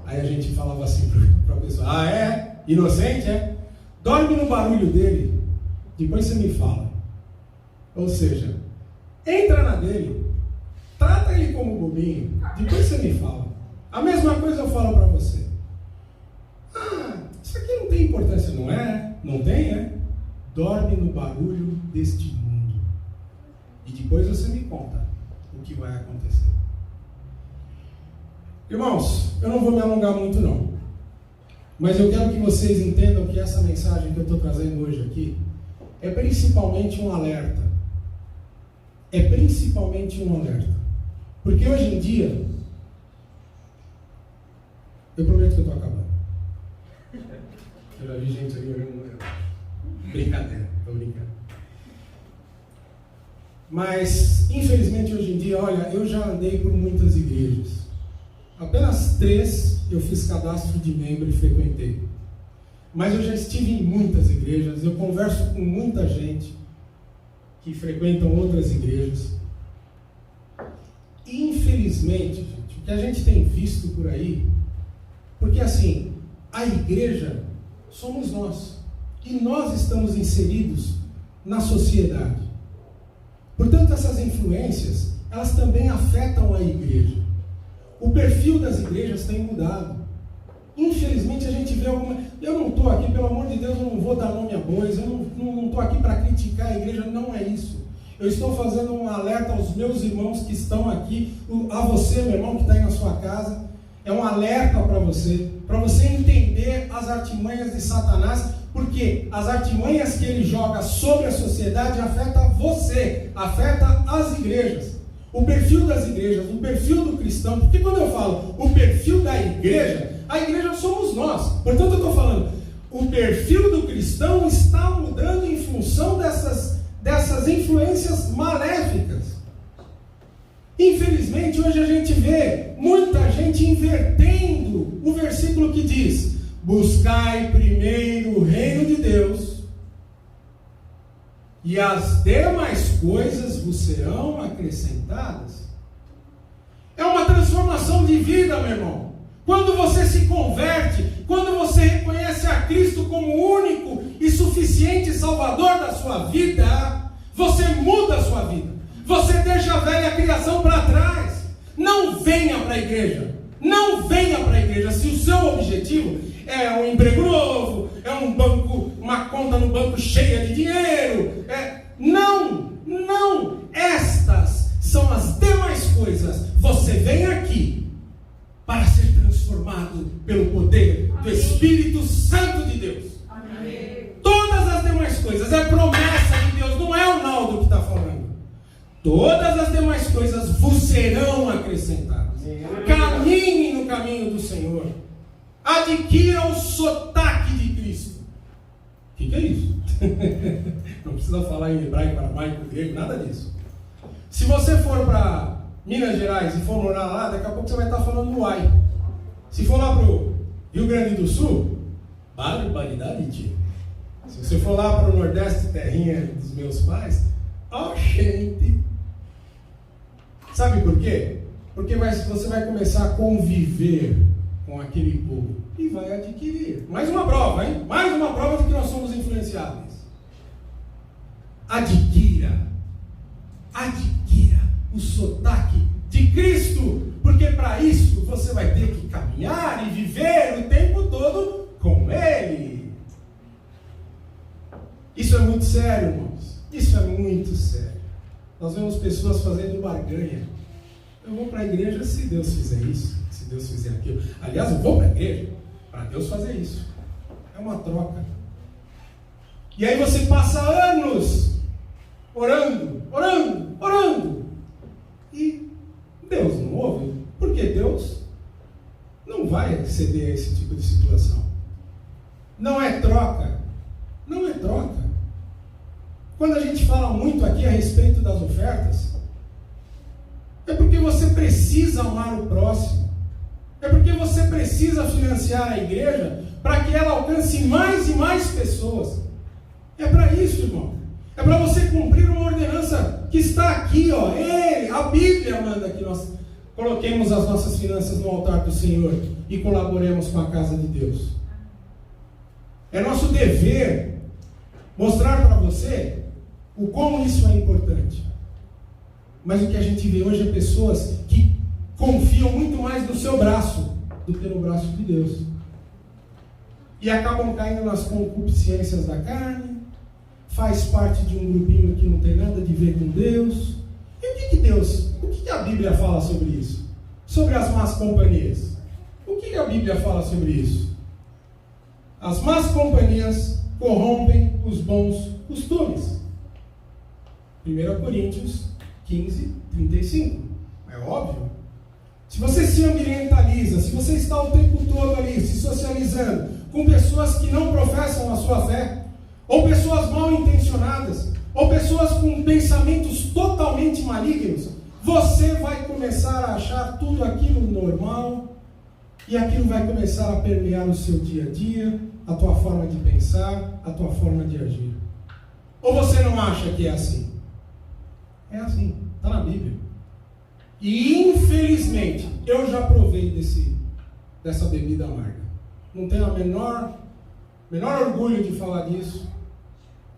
Speaker 2: Aí a gente falava assim para a pessoa, é? Inocente, é? Dorme no barulho dele, depois você me fala. Ou seja, entra na dele, trata ele como bobinho, depois você me fala. A mesma coisa eu falo para você. Isso aqui não tem importância, não é? Não tem, é? Dorme no barulho deste mundo. E depois você me conta o que vai acontecer. Irmãos, eu não vou me alongar muito não. Mas eu quero que vocês entendam que essa mensagem que eu estou trazendo hoje aqui é principalmente um alerta. Porque hoje em dia, eu prometo que eu estou acabando. Eu já vi gente ali olhando. Brincadeira, estou brincando. Mas, infelizmente, hoje em dia, olha, eu já andei por muitas igrejas. Apenas 3 eu fiz cadastro de membro e frequentei. Mas eu já estive em muitas igrejas, eu converso com muita gente que frequentam outras igrejas. E, infelizmente, gente, o que a gente tem visto por aí, porque assim, a igreja somos nós. E nós estamos inseridos na sociedade. Portanto, essas influências, elas também afetam a igreja. O perfil das igrejas tem mudado. Infelizmente, a gente vê alguma... Eu não estou aqui, pelo amor de Deus, eu não vou dar nome a bois, eu não estou aqui para criticar a igreja, não é isso. Eu estou fazendo um alerta aos meus irmãos que estão aqui, a você, meu irmão, que está aí na sua casa. É um alerta para você entender as artimanhas de Satanás, porque as artimanhas que ele joga sobre a sociedade afeta você, afeta as igrejas, o perfil das igrejas, o perfil do cristão. Porque quando eu falo o perfil da igreja, a igreja somos nós. Portanto, eu estou falando, o perfil do cristão está mudando em função dessas influências maléficas. Infelizmente, hoje a gente vê muita gente invertendo o versículo que diz: buscai primeiro o reino de Deus e as demais coisas vos serão acrescentadas. É uma transformação de vida, meu irmão. Quando você se converte, quando você reconhece a Cristo como único e suficiente Salvador da sua vida, você muda a sua vida. Você deixa a velha criação para trás. Não venha para a igreja. Não venha para a igreja. Se o seu objetivo é um emprego novo, é um banco, uma conta no banco cheia de dinheiro, não. Estas são as demais coisas. Você vem aqui para ser transformado pelo poder do Espírito Santo de Deus.
Speaker 3: Amém.
Speaker 2: Todas as demais coisas, é promessa de Deus, não é o Naldo que está falando. Todas as demais coisas vos serão acrescentadas. Caminhe no caminho do Senhor. Adquira o sotaque de Cristo. O que é isso? Não precisa falar em hebraico, aramaico, grego, nada disso. Se você for para Minas Gerais e for morar lá, daqui a pouco você vai estar falando no Uai. Se for lá para o Rio Grande do Sul, barbaridade, tio. Se você for lá para o Nordeste, terrinha dos meus pais, gente. Sabe por quê? Porque você vai começar a conviver com aquele povo e vai adquirir. Mais uma prova, hein? Mais uma prova de que nós somos influenciáveis. Adquira o sotaque de Cristo, porque para isso você vai ter que caminhar e viver o tempo todo com Ele. Isso é muito sério, irmãos. Isso é muito sério. Nós vemos pessoas fazendo barganha. Eu vou para a igreja se Deus fizer isso, se Deus fizer aquilo. Aliás, eu vou para a igreja para Deus fazer isso. É uma troca. E aí você passa anos orando. E Deus não ouve. Porque Deus não vai ceder a esse tipo de situação. Não é troca. Não é troca. Quando a gente fala muito aqui a respeito das ofertas, é porque você precisa amar o próximo. É porque você precisa financiar a igreja para que ela alcance mais e mais pessoas. É para isso, irmão. É para você cumprir uma ordenança que está aqui, ó. A Bíblia manda que nós coloquemos as nossas finanças no altar do Senhor e colaboremos com a casa de Deus. É nosso dever mostrar para você o como isso é importante. Mas o que a gente vê hoje é pessoas que confiam muito mais no seu braço do que no braço de Deus. E acabam caindo nas concupiscências da carne, faz parte de um grupinho que não tem nada a ver com Deus. E o que a Bíblia fala sobre isso? Sobre as más companhias. O que a Bíblia fala sobre isso? As más companhias corrompem os bons costumes. 1 Coríntios 15, 35. É óbvio. Se você se ambientaliza, se você está o tempo todo ali se socializando com pessoas que não professam a sua fé, ou pessoas mal intencionadas, ou pessoas com pensamentos totalmente malignos, você vai começar a achar tudo aquilo normal, e aquilo vai começar a permear o seu dia a dia, a tua forma de pensar, a tua forma de agir. Ou você não acha que é assim? É assim, está na Bíblia. E infelizmente, eu já provei dessa bebida amarga. Não tenho o menor orgulho de falar disso,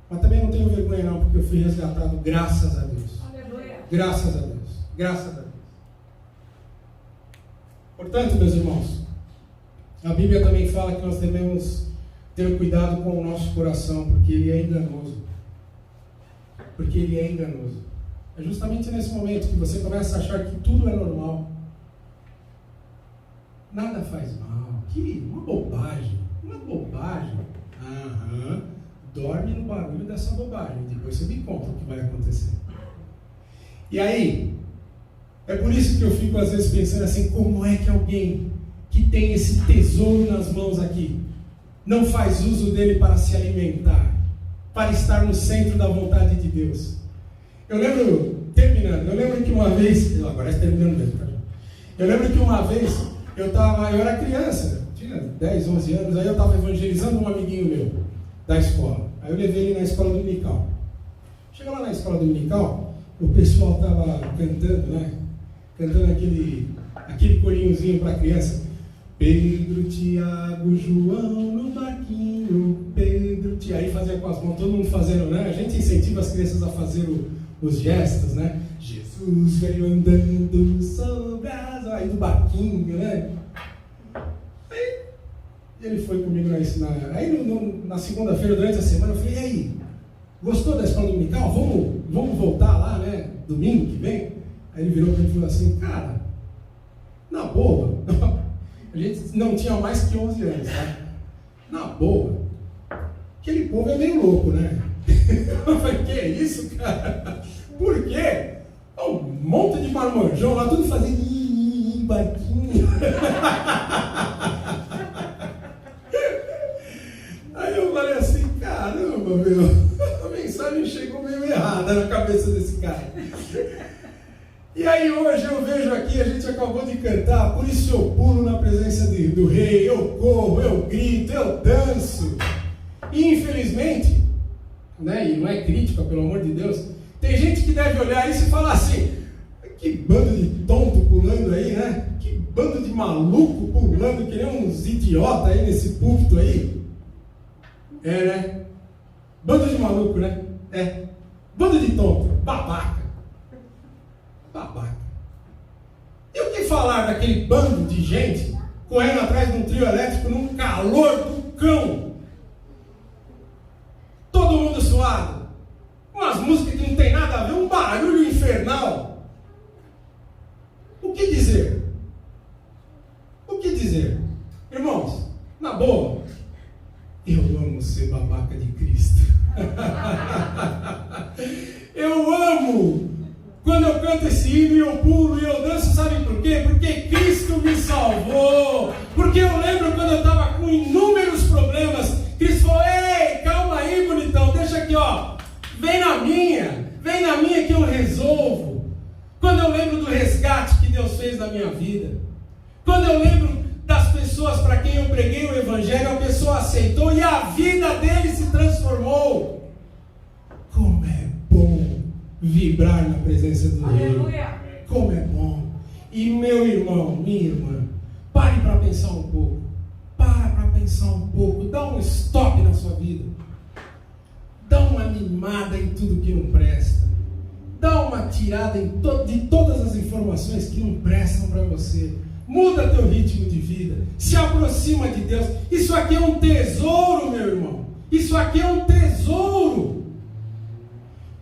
Speaker 2: mas também não tenho vergonha não, porque eu fui resgatado graças a Deus.
Speaker 3: Aleluia.
Speaker 2: Graças a Deus. Graças a Deus. Portanto, meus irmãos, a Bíblia também fala que nós devemos ter cuidado com o nosso coração, porque ele é enganoso. Porque ele é enganoso. É justamente nesse momento que você começa a achar que tudo é normal. Nada faz mal. Que uma bobagem. Uma bobagem. Dorme no barulho dessa bobagem. Depois você me conta o que vai acontecer. E aí, é por isso que eu fico às vezes pensando assim, como é que alguém que tem esse tesouro nas mãos aqui não faz uso dele para se alimentar, para estar no centro da vontade de Deus? Eu lembro que uma vez, agora está terminando mesmo, tá? Eu lembro que uma vez eu era criança, tinha 10, 11 anos, aí eu estava evangelizando um amiguinho meu da escola. Aí eu levei ele na escola dominical. Chega lá na escola dominical, o pessoal estava cantando, né? Cantando aquele corinhozinho para criança. Pedro, Tiago, João no barquinho, Pedro, Tiago. Aí fazia com as mãos, todo mundo fazendo, né? A gente incentiva as crianças a fazer os gestos, né? Jesus veio andando sobre as... Aí do barquinho, né? Aí ele foi comigo na ensinar. Aí na segunda-feira, durante a semana, eu falei, e aí? Gostou da escola dominical? Vamos voltar lá, né? Domingo que vem? Aí ele virou para mim e falou assim, cara, na boa, a gente não tinha mais que 11 anos, tá? Na boa, aquele povo é meio louco, né? Eu falei, que é isso, cara? Por quê? Um monte de marmanjão lá, tudo fazendo barquinho. Aí eu falei assim, caramba, meu, a mensagem chegou meio errada na cabeça desse cara. E aí hoje eu vejo aqui, a gente acabou de cantar, por isso eu pulo na presença do rei, eu corro, eu grito, eu danço. E infelizmente, né, e não é crítica, pelo amor de Deus, tem gente que deve olhar isso e falar assim, que bando de tonto pulando aí, né? Que bando de maluco pulando, que nem uns idiotas aí nesse púlpito aí. É, né? Bando de maluco, né? É. Bando de tonto, babaca. Babaca. E o que falar daquele bando de gente correndo atrás de um trio elétrico num calor do cão? Todo mundo suado. Umas músicas que não tem nada a ver, um barulho infernal. O que dizer? O que dizer? Irmãos, na boa, eu amo ser babaca de Cristo. Eu amo quando eu canto esse hino e eu pulo e eu danço, sabe por quê? Porque Cristo me salvou. Porque eu lembro quando eu estava com inúmeros problemas, Cristo falou, ei, calma aí, bonitão, deixa aqui, ó. Vem na minha que eu resolvo. Quando eu lembro do resgate que Deus fez na minha vida, quando eu lembro das pessoas para quem eu preguei o Evangelho, a pessoa aceitou e a vida dele se transformou. Como é bom vibrar na presença do Rei. Como é bom. E meu irmão, minha irmã, pare para pensar um pouco. Para pensar um pouco. Dá um stop na sua vida. Dá uma animada em tudo que não presta. Dá uma tirada de todas as informações que não prestam para você. Muda teu ritmo de vida. Se aproxima de Deus. Isso aqui é um tesouro, meu irmão. Isso aqui é um tesouro.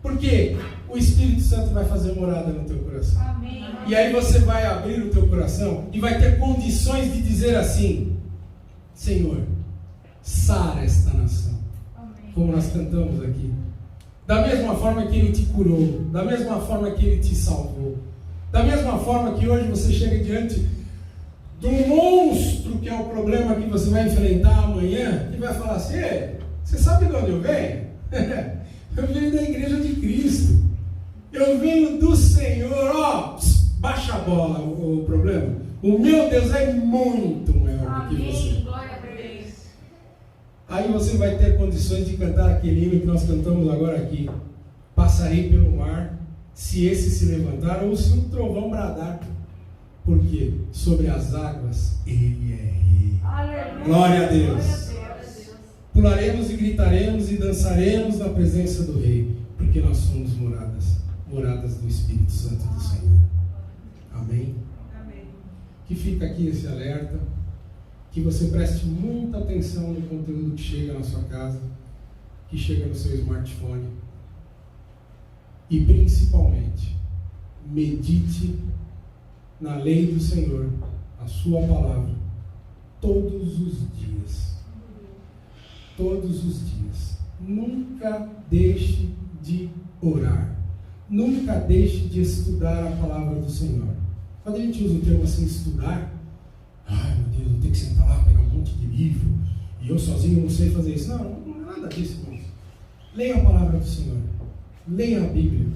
Speaker 2: Porque o Espírito Santo vai fazer morada no teu coração.
Speaker 3: Amém.
Speaker 2: E aí você vai abrir o teu coração e vai ter condições de dizer assim, Senhor, sara esta nação.
Speaker 3: Amém.
Speaker 2: Como nós cantamos aqui. Da mesma forma que Ele te curou, da mesma forma que Ele te salvou, da mesma forma que hoje você chega diante do monstro que é o problema que você vai enfrentar amanhã, e vai falar assim, você sabe de onde eu venho? Eu venho da igreja de Cristo, eu venho do Senhor, baixa a bola o problema, o meu Deus é muito maior do que você.
Speaker 3: Amém, glória a Deus.
Speaker 2: Aí você vai ter condições de cantar aquele hino que nós cantamos agora aqui. Passarei pelo mar, se esse se levantar, ou se um trovão bradar. Porque sobre as águas Ele é Rei.
Speaker 3: Aleluia.
Speaker 2: Glória a Deus.
Speaker 3: Glória a Deus.
Speaker 2: Pularemos e gritaremos e dançaremos na presença do Rei, porque nós somos moradas do Espírito Santo do Senhor. Amém?
Speaker 3: Amém.
Speaker 2: Que fica aqui esse alerta. Que você preste muita atenção no conteúdo que chega na sua casa, que chega no seu smartphone. E principalmente, medite na lei do Senhor, a sua palavra, todos os dias. Todos os dias. Nunca deixe de orar. Nunca deixe de estudar a palavra do Senhor. Quando a gente usa o termo assim, estudar, ai meu Deus, eu tenho que sentar lá, pegar um monte de livro, e eu sozinho não sei fazer isso. Não, nada disso, irmãos. Leia a palavra do Senhor. Leia a Bíblia.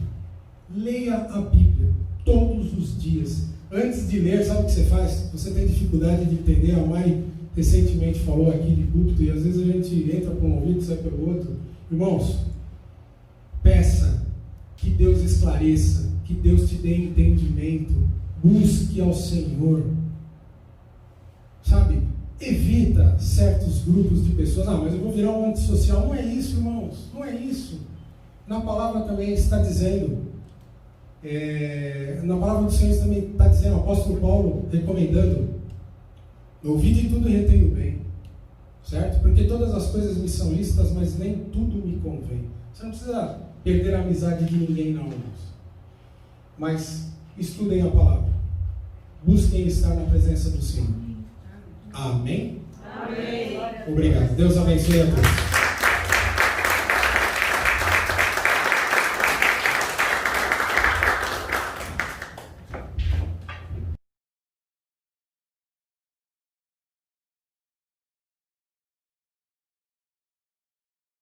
Speaker 2: Leia a Bíblia todos os dias. Antes de ler, sabe o que você faz? Você tem dificuldade de entender. A Mari recentemente falou aqui de púlpito, e às vezes a gente entra por um ouvido e sai pelo outro. Irmãos, peça que Deus esclareça, que Deus te dê entendimento. Busque ao Senhor. Sabe? Evita certos grupos de pessoas. Ah, mas eu vou virar um antissocial. Não é isso, irmãos. Não é isso. Na palavra também está dizendo, na palavra do Senhor também está dizendo, o apóstolo Paulo recomendando, ouvi de tudo e retei o bem, certo? Porque todas as coisas me são lícitas, mas nem tudo me convém. Você não precisa perder a amizade de ninguém, não, irmãos. Mas estudem a palavra, busquem estar na presença do Senhor. Amém?
Speaker 3: Amém.
Speaker 2: Obrigado. Deus abençoe a todos.